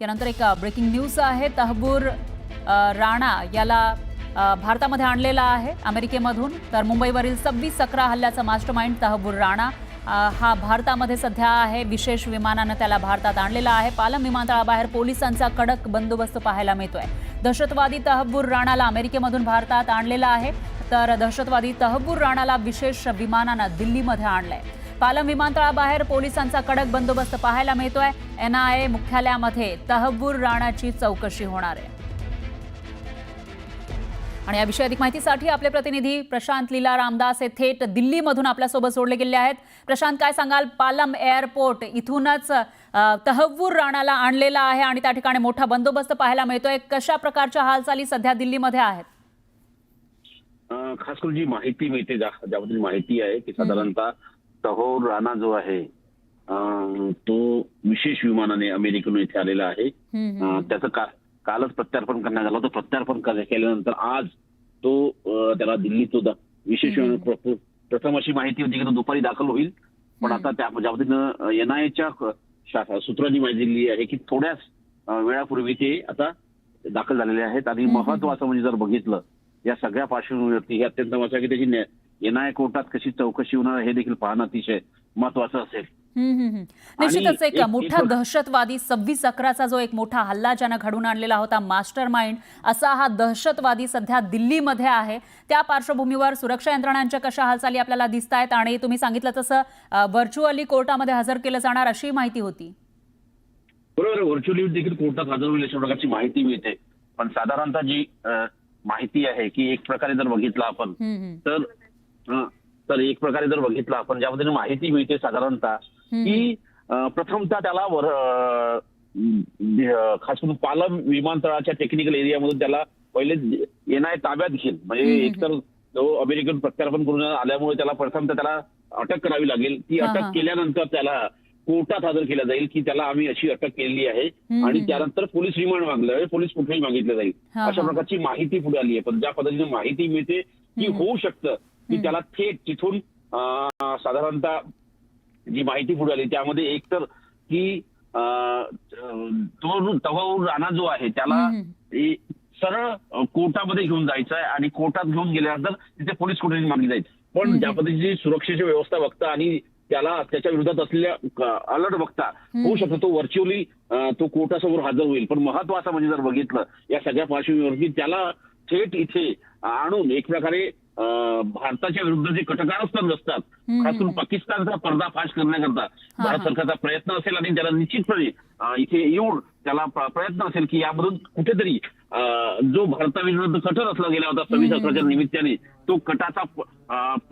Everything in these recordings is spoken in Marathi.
त्यानंतर एक ब्रेकिंग न्यूज आहे। तहव्वूर राणा याला भारतामध्ये आणलेला आहे अमेरिकेमधून। तर मुंबईवरील 26/11 हल्ल्याचा मास्टरमाइंड तहव्वूर राणा हा भारतामध्ये सध्या आहे। विशेष विमानाने त्याला भारतात आणलेला आहे। पालम विमानतळाबाहेर पोलिसांचा कडक बंदोबस्त पाहायला मिळतोय। दहशतवादी तहव्वूर राणाला अमेरिकेमधून भारतात आणलेला आहे। तर दहशतवादी तहव्वूर राणाला विशेष विमानाने दिल्लीमध्ये आणलंय। पालम विमानतळाबाहेर पोलिसांचा कडक बंदोबस्त पाहायला मिळतोय। NIA मुख्यालयामध्ये तहव्वूर राणाची चौकशी होणार आहे। आणि याविषयी अधिक माहितीसाठी आपले प्रतिनिधी प्रशांत लीला रामदास हे थेट दिल्लीमधून आपल्यासोबत जोडले गेले आहेत। प्रशांत, काय सांगाल? पालम एअरपोर्ट इथूनच तहव्वूर राणाला आणलेला आहे आणि त्या ठिकाणी मोठा बंदोबस्त पाहायला मिळतोय। कशा प्रकारच्या हालचाली सध्या दिल्लीमध्ये आहेत? खास करून जी माहिती मिळते, ज्याबद्दल माहिती आहे की साधारणतः तहव्वूर राणा जो आहे तो विशेष विमानाने अमेरिकेतून इथे आलेला आहे। त्याचं कालच प्रत्यार्पण करण्यात आलं होतं। प्रत्यार्पण केल्यानंतर आज तो त्याला दिल्लीत विशेष विमान प्रथम अशी माहिती होती की तो दुपारी दाखल होईल, पण आता त्या पद्धतीनं NIAच्या सूत्रांनी माहिती दिली आहे की थोड्याच वेळापूर्वी ते आता दाखल झालेले आहेत। आणि महत्वाचं म्हणजे जर बघितलं या सगळ्या पार्श्वभूमीवरती हे अत्यंत महत्त्वाचं आहे की त्याची NIA कोर्टात कशी चौकशी होणार हे देखील पाहणं अतिशय महत्वाचं असेल। निश्चितच एक मोठा दहशतवादी 26/11चा जो एक मोठा हल्ला ज्यानं घडून आणलेला होता, मास्टरमाइंड असा हा दहशतवादी सध्या दिल्लीमध्ये आहे। त्या पार्श्वभूमीवर सुरक्षा यंत्रणांच्या कशा हालचाली आपल्याला दिसत आहेत आणि तुम्ही सांगितलं तसं व्हर्च्युअली कोर्टामध्ये हजर केलं जाणार अशी माहिती होती। बरोबर, व्हर्च्युअली देखील कोर्टात हजर होईल अशा प्रकारची माहिती मिळते। पण साधारणतः जी माहिती आहे की एक प्रकारे जर बघितलं आपण तर एक प्रकारे जर बघितलं आपण ज्या पद्धतीने माहिती मिळते साधारणतः की प्रथमतः त्याला खास करून पालम विमानतळाच्या टेक्निकल एरियामधून त्याला पहिले NIA ताब्यात घेईल। म्हणजे एकतर तो अमेरिकेतून प्रत्यार्पण करून आल्यामुळे त्याला प्रथमतः त्याला अटक करावी लागेल। ती अटक केल्यानंतर त्याला कोर्टात हजर केलं जाईल की त्याला आम्ही अशी अटक केलेली आहे आणि त्यानंतर पोलीस रिमांड मागलं, पोलीस कुठेही मागितलं जाईल अशा प्रकारची माहिती पुढे आली आहे। पण ज्या पद्धतीने माहिती मिळते की होऊ शकतं की त्याला थेट तिथून साधारणतः जी माहिती पुढे आली त्यामध्ये एक तर की तो तहव्वूर राणा जो आहे त्याला सरळ कोर्टामध्ये घेऊन जायचं आहे आणि कोर्टात घेऊन गेल्यानंतर तिथे पोलीस कोठडी मागली जाईल। पण ज्या पद्धतीची सुरक्षेची व्यवस्था बघता आणि त्याला त्याच्या विरोधात असलेल्या अलर्ट बघता होऊ शकतो तो व्हर्च्युअली तो कोर्टासमोर हजर होईल। पण महत्वाचं म्हणजे जर बघितलं या सगळ्या पार्श्वभूमीवरती त्याला थेट इथे आणून एक प्रकारे भारताच्या विरुद्ध जे कटकारस्थान असतात, खास करून पाकिस्तानचा पर्दाफाश करण्याकरता भारत सरकारचा प्रयत्न असेल आणि त्याला निश्चितपणे इथे येऊन त्याला प्रयत्न असेल की यामधून कुठेतरी जो भारताविरुद्ध कठोर असला गेला होता 26/11च्या निमित्ताने तो कटाचा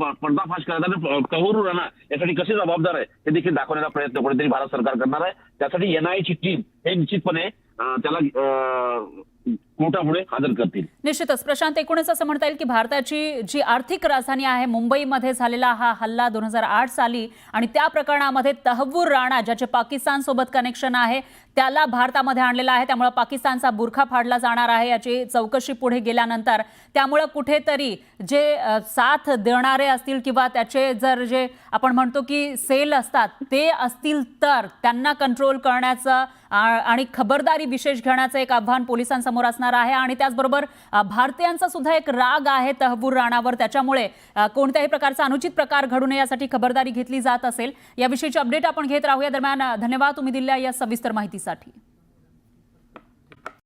पर्दाफाश करताना तहव्वूर राणा यासाठी कसे जबाबदार आहे हे देखील दाखवण्याचा प्रयत्न कुठेतरी भारत सरकार करणार आहे। त्यासाठी NIAची टीम हे निश्चितपणे त्याला कोर्टापुढे हजर करतील। निश्चितच प्रशांत, एकूणच असं म्हणता येईल की भारताची जी आर्थिक राजधानी आहे मुंबईमध्ये झालेला हा हल्ला 2008 साली आणि त्या प्रकरणामध्ये तहव्वूर राणा ज्याचे पाकिस्तान सोबत कनेक्शन आहे त्याला भारतामध्ये आणलेला आहे। त्यामुळे पाकिस्तानचा बुरखा फाडला जाणार आहे याची चौकशी पुढे गेल्यानंतर। त्यामुळे कुठेतरी जे साथ देणारे असतील किंवा त्याचे जर जे आपण म्हणतो की सेल असतात ते असतील तर त्यांना कंट्रोल करण्याचं आणि खबरदारी विशेष घेण्याचं एक आव्हान पोलिसांसमोर असणार आहे। आणि त्याचबरोबर भारतीयांचा सुद्धा एक राग आहे तहव्वूर राणावर, त्याच्यामुळे कोणत्याही प्रकारचा अनुचित प्रकार घडू नये यासाठी खबरदारी घेतली जात असेल। याविषयीची अपडेट आपण घेत राहूया। दरम्यान धन्यवाद तुम्ही दिलेल्या या सविस्तर माहितीसाठी।